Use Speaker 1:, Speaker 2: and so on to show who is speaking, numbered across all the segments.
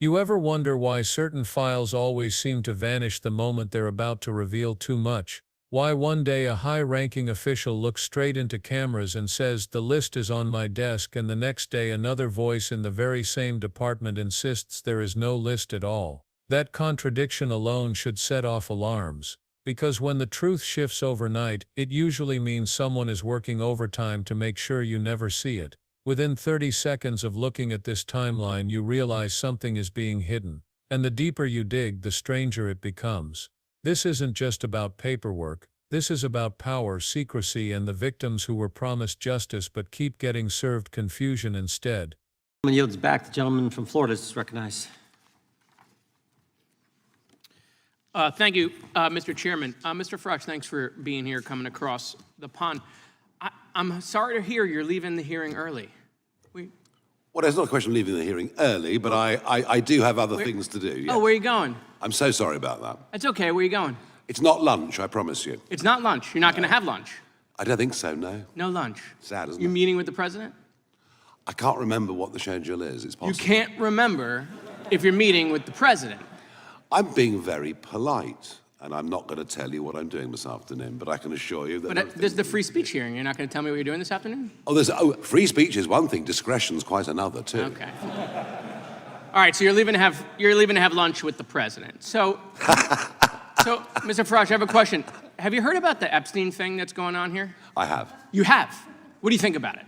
Speaker 1: You ever wonder why certain files always seem to vanish the moment they're about to reveal too much? Why one day a high-ranking official looks straight into cameras and says, "The list is on my desk," and the next day another voice in the very same department insists there is no list at all? That contradiction alone should set off alarms, because when the truth shifts overnight, it usually means someone is working overtime to make sure you never see it. Within 30 seconds of looking at this timeline, you realize something is being hidden, and the deeper you dig, the stranger it becomes. This isn't just about paperwork. This is about power, secrecy, and the victims who were promised justice but keep getting served confusion instead.
Speaker 2: The gentleman yields back. The gentleman from Florida is recognized.
Speaker 3: Thank you, Mr. Chairman. Mr. Frosch, thanks for being here, coming across the pond. I'm sorry to hear you're leaving the hearing early.
Speaker 4: Well, it's not a question of leaving the hearing early, but I do have other things to do. Yes.
Speaker 3: Oh, where are you going?
Speaker 4: I'm so sorry about that.
Speaker 3: It's okay. Where are you going?
Speaker 4: It's not lunch, I promise you.
Speaker 3: It's not lunch. You're not going to have lunch.
Speaker 4: I don't think so, no.
Speaker 3: No lunch.
Speaker 4: Sad, isn't
Speaker 3: You're
Speaker 4: it?
Speaker 3: meeting with the president?
Speaker 4: I can't remember what the schedule is. It's possible.
Speaker 3: You can't remember if you're meeting with the president.
Speaker 4: I'm being very polite, and I'm not going to tell you what I'm doing this afternoon, but I can assure you that...
Speaker 3: But there's the free speech hearing. You're not going to tell me what you're doing this afternoon?
Speaker 4: Free speech is one thing, discretion's quite another, too.
Speaker 3: Okay. All right, so you're leaving to have lunch with the president. So, Mr. Frosch, I have a question. Have you heard about the Epstein thing that's going on here?
Speaker 4: I have.
Speaker 3: You have? What do you think about it?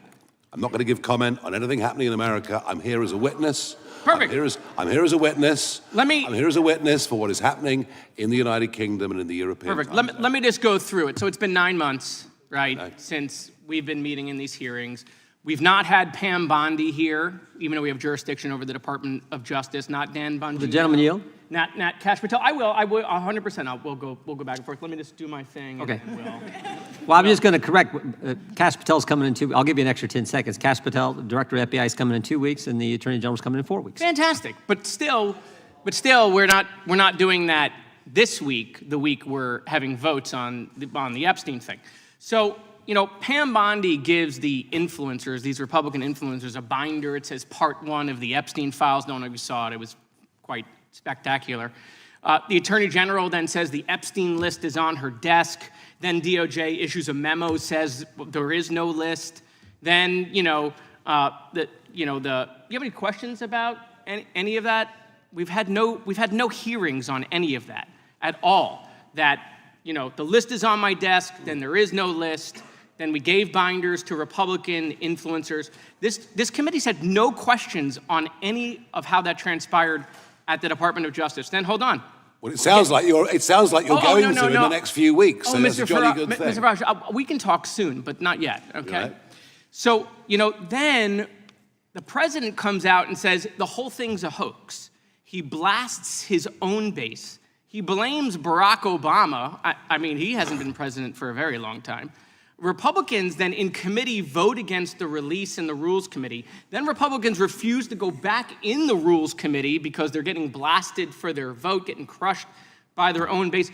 Speaker 4: I'm not going to give comment on anything happening in America. I'm here as a witness.
Speaker 3: Perfect.
Speaker 4: I'm here as a witness.
Speaker 3: I'm
Speaker 4: here as a witness for what is happening in the United Kingdom and in the European.
Speaker 3: Perfect. Let me just go through it. So it's been 9 months, right, since we've been meeting in these hearings. We've not had Pam Bondi here, even though we have jurisdiction over the Department of Justice. Not Dan Bungie.
Speaker 2: The gentleman yield.
Speaker 3: Not Kash Patel. I will 100%. We'll go back and forth. Let me just do my thing.
Speaker 2: Okay. Well, I'm just going to correct. Kash Patel's coming in 2. I'll give you an extra 10 seconds. Kash Patel, the director of FBI, is coming in 2 weeks, and the Attorney General's coming in 4 weeks.
Speaker 3: Fantastic. But still, we're not doing that this week. The week we're having votes on the Epstein thing. So, you know, Pam Bondi gives the influencers, these Republican influencers, a binder. It says Part 1 of the Epstein files. No one of you saw it. It was quite spectacular. The Attorney General then says the Epstein list is on her desk. Then DOJ issues a memo, says there is no list. Then, you have any questions about any of that? We've had no hearings on any of that at all. That, the list is on my desk, then there is no list. Then we gave binders to Republican influencers. This committee's had no questions on any of how that transpired at the Department of Justice. Then hold on.
Speaker 4: Well, it sounds like you're going to in the next few weeks. So that's a jolly good thing.
Speaker 3: Mr. Frosch, we can talk soon, but not yet. Okay.
Speaker 4: Right.
Speaker 3: So then the president comes out and says the whole thing's a hoax. He blasts his own base. He blames Barack Obama. I mean, he hasn't been president for a very long time. Republicans then in committee vote against the release in the Rules Committee. Then Republicans refuse to go back in the Rules Committee because they're getting blasted for their vote, getting crushed by their own base.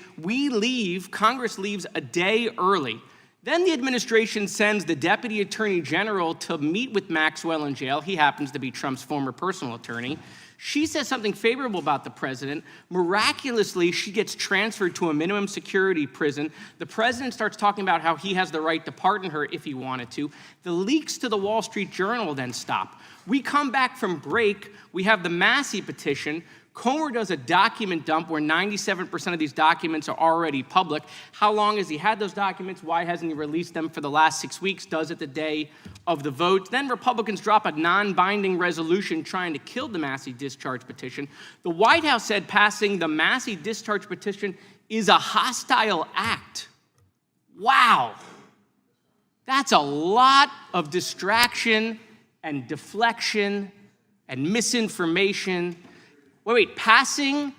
Speaker 3: Congress leaves a day early. Then the administration sends the Deputy Attorney General to meet with Maxwell in jail. He happens to be Trump's former personal attorney. She says something favorable about the president. Miraculously, she gets transferred to a minimum security prison. The president starts talking about how he has the right to pardon her if he wanted to. The leaks to the Wall Street Journal then stop. We come back from break. We have the Massey petition. Comer does a document dump where 97% of these documents are already public. How long has he had those documents? Why hasn't he released them for the last 6 weeks? Does it the day of the vote. Then Republicans drop a non-binding resolution trying to kill the Massey discharge petition. The White House said passing the Massey discharge petition is a hostile act. Wow. That's a lot of distraction and deflection and misinformation. Wait, passing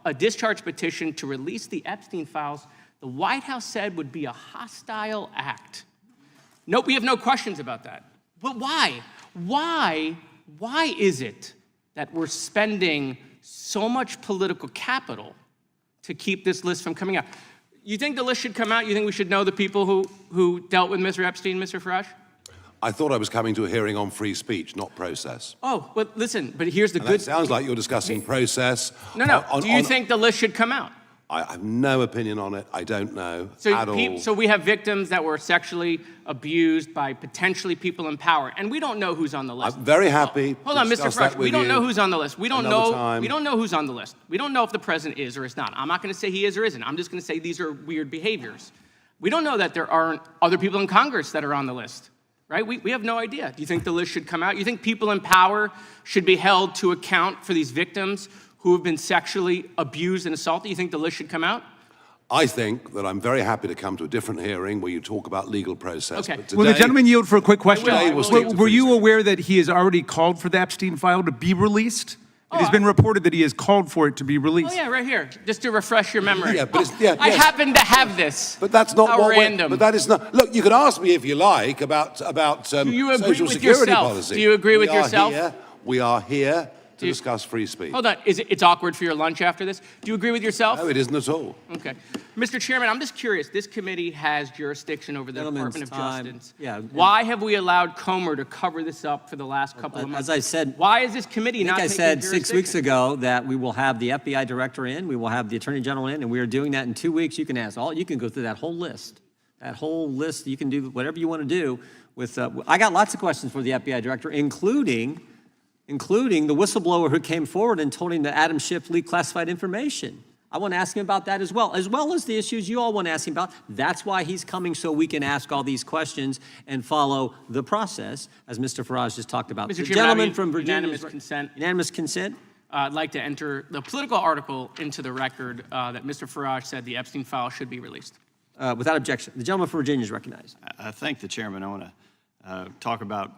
Speaker 3: a discharge petition to release the Epstein files, the White House said would be a hostile act. Nope, we have no questions about that. But why? Why is it that we're spending so much political capital to keep this list from coming out? You think the list should come out? You think we should know the people who dealt with Mr. Epstein, Mr. Frosch?
Speaker 4: I thought I was coming to a hearing on free speech, not process.
Speaker 3: Oh, well, listen, but here's the
Speaker 4: And
Speaker 3: good...
Speaker 4: that sounds like you're discussing process.
Speaker 3: No. Do you think the list should come out?
Speaker 4: I have no opinion on it. I don't know
Speaker 3: So,
Speaker 4: at all.
Speaker 3: so we have victims that were sexually abused by potentially people in power, and we don't know who's on the list.
Speaker 4: I'm very happy.
Speaker 3: Hold on, Mr. Fresh. We don't know who's on the list. We don't know.
Speaker 4: Time.
Speaker 3: We don't know who's on the list. We don't know if the president is or is not. I'm not going to say he is or isn't. I'm just going to say these are weird behaviors. We don't know that there aren't other people in Congress that are on the list, right? We have no idea. Do you think the list should come out? You think people in power should be held to account for these victims who have been sexually abused and assaulted? You think the list should come out?
Speaker 4: I think that I'm very happy to come to a different hearing where you talk about legal process.
Speaker 3: Okay.
Speaker 4: But today,
Speaker 5: Will the gentleman yield for a quick question?
Speaker 3: I will.
Speaker 5: Were you aware that he has already called for the Epstein file to be released? It has been reported that he has called for it to be released.
Speaker 3: Oh yeah, right here, just to refresh your memory.
Speaker 4: Yeah, but it's,
Speaker 3: I happen to have this.
Speaker 4: But that's not
Speaker 3: How
Speaker 4: what
Speaker 3: random.
Speaker 4: But that is not. Look, you can ask me if you like about
Speaker 3: Do you agree
Speaker 4: social
Speaker 3: with
Speaker 4: security
Speaker 3: yourself?
Speaker 4: policy.
Speaker 3: Do you agree with yourself?
Speaker 4: We are here to discuss free speech.
Speaker 3: Hold on, it's awkward for your lunch after this? Do you agree with yourself?
Speaker 4: No, it isn't at all.
Speaker 3: Okay. Mr. Chairman, I'm just curious. This committee has jurisdiction over the
Speaker 2: Gentleman's
Speaker 3: Department of
Speaker 2: time.
Speaker 3: Justice.
Speaker 2: Yeah.
Speaker 3: Why have we allowed Comer to cover this up for the last couple of months?
Speaker 2: As I said,
Speaker 3: why is this committee not
Speaker 2: I
Speaker 3: taking
Speaker 2: said 6 weeks
Speaker 3: jurisdiction?
Speaker 2: ago that we will have the FBI director in, we will have the attorney general in, and we are doing that in 2 weeks. You can you can go through that whole list. That whole list, you can do whatever you want to do with, I got lots of questions for the FBI director, including the whistleblower who came forward and told him that Adam Schiff leaked classified information. I want to ask him about that as well as the issues you all want to ask him about. That's why he's coming, so we can ask all these questions and follow the process, as Mr. Farage just talked about.
Speaker 3: Mr.
Speaker 2: The
Speaker 3: Chairman,
Speaker 2: gentleman from Virginia.
Speaker 3: unanimous consent.
Speaker 2: Unanimous consent?
Speaker 3: I'd like to enter the political article into the record that Mr. Farage said the Epstein file should be released.
Speaker 2: Without objection. The gentleman from Virginia is recognized.
Speaker 6: I thank the chairman. I want to talk about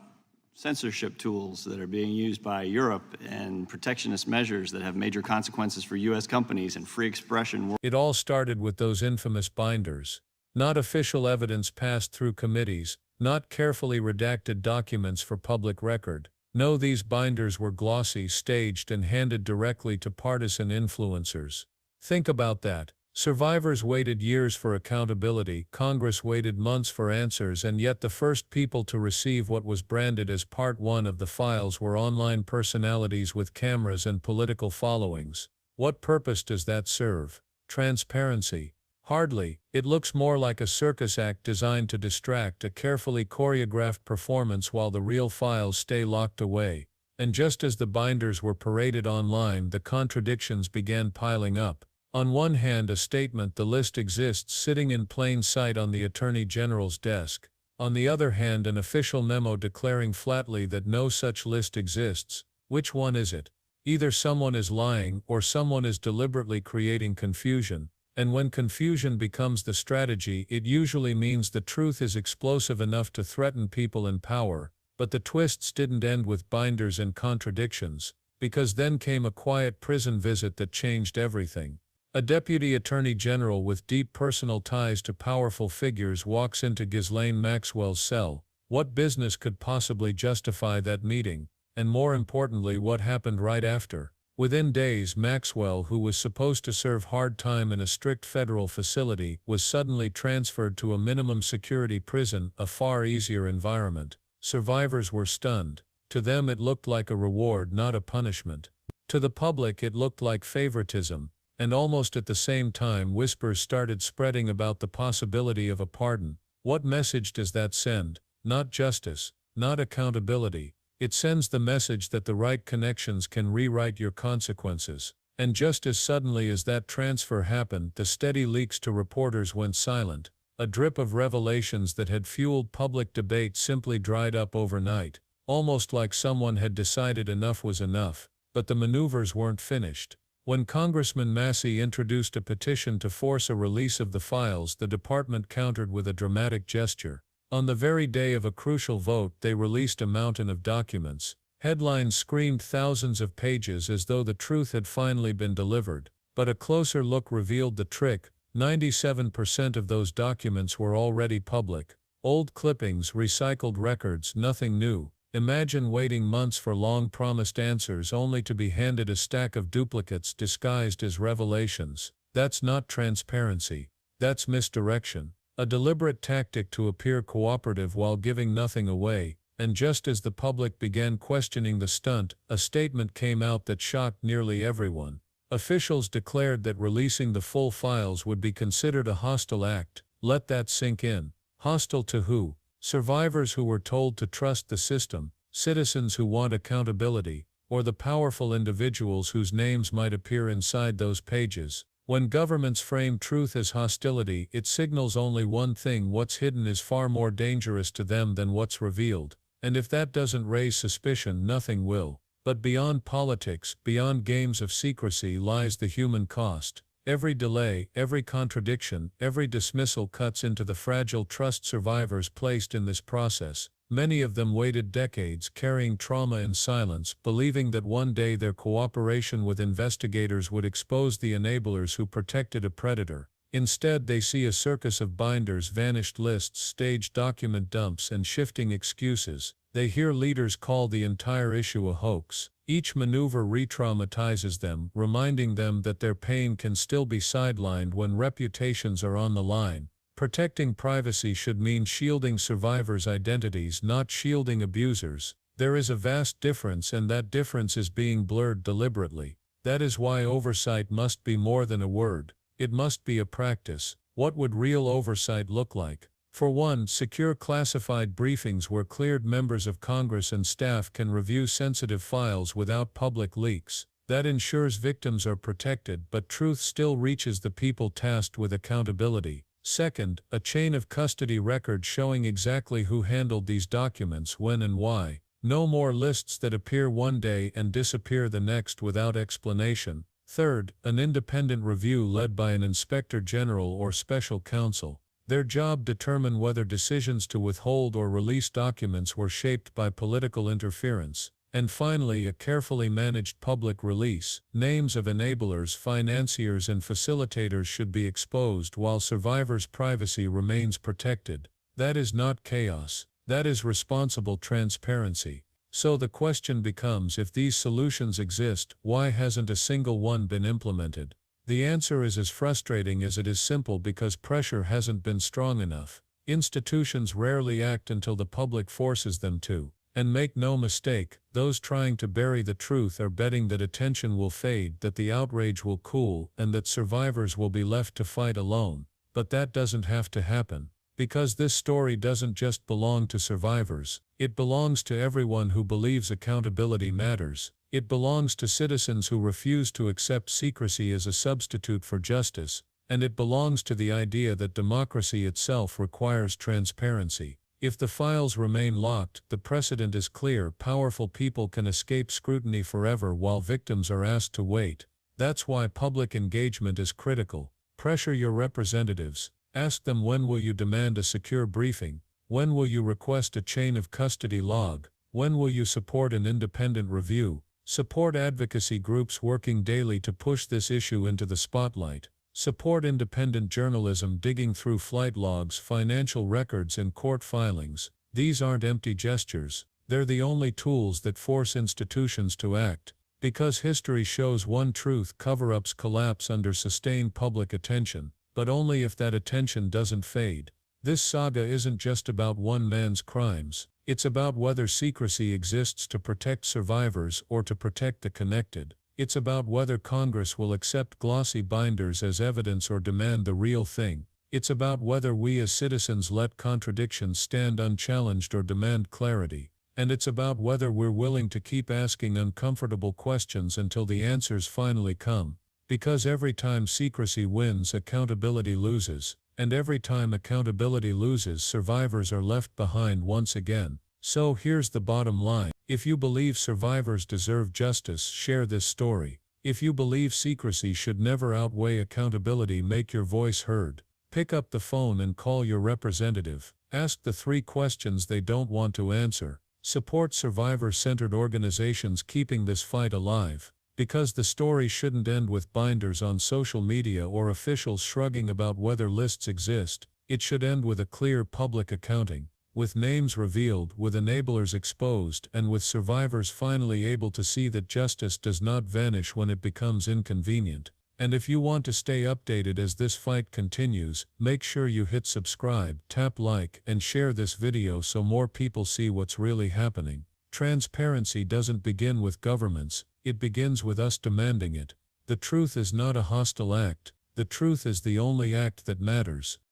Speaker 6: censorship tools that are being used by Europe and protectionist measures that have major consequences for U.S. companies and free expression.
Speaker 1: It all started with those infamous binders. Not official evidence passed through committees, not carefully redacted documents for public record. No, these binders were glossy, staged, and handed directly to partisan influencers. Think about that. Survivors waited years for accountability, Congress waited months for answers, and yet the first people to receive what was branded as Part 1 of the files were online personalities with cameras and political followings. What purpose does that serve? Transparency? Hardly. It looks more like a circus act designed to distract, a carefully choreographed performance while the real files stay locked away. And just as the binders were paraded online, the contradictions began piling up. On one hand, a statement, the list exists, sitting in plain sight on the Attorney General's desk. On the other hand, an official memo declaring flatly that no such list exists. Which one is it? Either someone is lying or someone is deliberately creating confusion. And when confusion becomes the strategy, it usually means the truth is explosive enough to threaten people in power. But the twists didn't end with binders and contradictions, because then came a quiet prison visit that changed everything. A deputy attorney general with deep personal ties to powerful figures walks into Ghislaine Maxwell's cell. What business could possibly justify that meeting? And more importantly, what happened right after? Within days, Maxwell, who was supposed to serve hard time in a strict federal facility, was suddenly transferred to a minimum security prison, a far easier environment. Survivors were stunned. To them it looked like a reward, not a punishment. To the public it looked like favoritism. And almost at the same time, whispers started spreading about the possibility of a pardon. What message does that send? Not justice, not accountability. It sends the message that the right connections can rewrite your consequences. And just as suddenly as that transfer happened, the steady leaks to reporters went silent. A drip of revelations that had fueled public debate simply dried up overnight, almost like someone had decided enough was enough. But the maneuvers weren't finished. When Congressman Massey introduced a petition to force a release of the files, the department countered with a dramatic gesture. On the very day of a crucial vote, they released a mountain of documents. Headlines screamed thousands of pages as though the truth had finally been delivered. But a closer look revealed the trick. 97% of those documents were already public. Old clippings, recycled records, nothing new. Imagine waiting months for long-promised answers only to be handed a stack of duplicates disguised as revelations. That's not transparency. That's misdirection. A deliberate tactic to appear cooperative while giving nothing away, and just as the public began questioning the stunt, a statement came out that shocked nearly everyone. Officials declared that releasing the full files would be considered a hostile act. Let that sink in. Hostile to who? Survivors who were told to trust the system, citizens who want accountability, or the powerful individuals whose names might appear inside those pages. When governments frame truth as hostility, it signals only one thing: what's hidden is far more dangerous to them than what's revealed. And if that doesn't raise suspicion, nothing will. But beyond politics, beyond games of secrecy, lies the human cost. Every delay, every contradiction, every dismissal cuts into the fragile trust survivors placed in this process. Many of them waited decades, carrying trauma in silence, believing that one day their cooperation with investigators would expose the enablers who protected a predator. Instead, they see a circus of binders, vanished lists, staged document dumps, and shifting excuses. They hear leaders call the entire issue a hoax. Each maneuver re-traumatizes them, reminding them that their pain can still be sidelined when reputations are on the line. Protecting privacy should mean shielding survivors' identities, not shielding abusers. There is a vast difference, and that difference is being blurred deliberately. That is why oversight must be more than a word. It must be a practice. What would real oversight look like? For one, secure classified briefings where cleared members of Congress and staff can review sensitive files without public leaks. That ensures victims are protected, but truth still reaches the people tasked with accountability. Second, a chain of custody records showing exactly who handled these documents, when and why. No more lists that appear one day and disappear the next without explanation. Third, an independent review led by an inspector general or special counsel. Their job determine whether decisions to withhold or release documents were shaped by political interference. And finally, a carefully managed public release. Names of enablers, financiers, and facilitators should be exposed while survivors' privacy remains protected. That is not chaos. That is responsible transparency. So the question becomes, if these solutions exist, why hasn't a single one been implemented? The answer is as frustrating as it is simple: because pressure hasn't been strong enough. Institutions rarely act until the public forces them to. And make no mistake, those trying to bury the truth are betting that attention will fade, that the outrage will cool, and that survivors will be left to fight alone. But that doesn't have to happen. Because this story doesn't just belong to survivors. It belongs to everyone who believes accountability matters. It belongs to citizens who refuse to accept secrecy as a substitute for justice. And it belongs to the idea that democracy itself requires transparency. If the files remain locked, the precedent is clear: powerful people can escape scrutiny forever while victims are asked to wait. That's why public engagement is critical. Pressure your representatives. Ask them, when will you demand a secure briefing? When will you request a chain of custody log? When will you support an independent review? Support advocacy groups working daily to push this issue into the spotlight. Support independent journalism digging through flight logs, financial records, and court filings. These aren't empty gestures. They're the only tools that force institutions to act. Because history shows one truth: cover-ups collapse under sustained public attention, but only if that attention doesn't fade. This saga isn't just about one man's crimes. It's about whether secrecy exists to protect survivors or to protect the connected. It's about whether Congress will accept glossy binders as evidence or demand the real thing. It's about whether we as citizens let contradictions stand unchallenged or demand clarity. And it's about whether we're willing to keep asking uncomfortable questions until the answers finally come. Because every time secrecy wins, accountability loses. And every time accountability loses, survivors are left behind once again. So here's the bottom line. If you believe survivors deserve justice, share this story. If you believe secrecy should never outweigh accountability, make your voice heard. Pick up the phone and call your representative. Ask the 3 questions they don't want to answer. Support survivor-centered organizations keeping this fight alive. Because the story shouldn't end with binders on social media or officials shrugging about whether lists exist. It should end with a clear public accounting. With names revealed, with enablers exposed, and with survivors finally able to see that justice does not vanish when it becomes inconvenient. And if you want to stay updated as this fight continues, make sure you hit subscribe, tap like, and share this video so more people see what's really happening. Transparency doesn't begin with governments, it begins with us demanding it. The truth is not a hostile act, the truth is the only act that matters.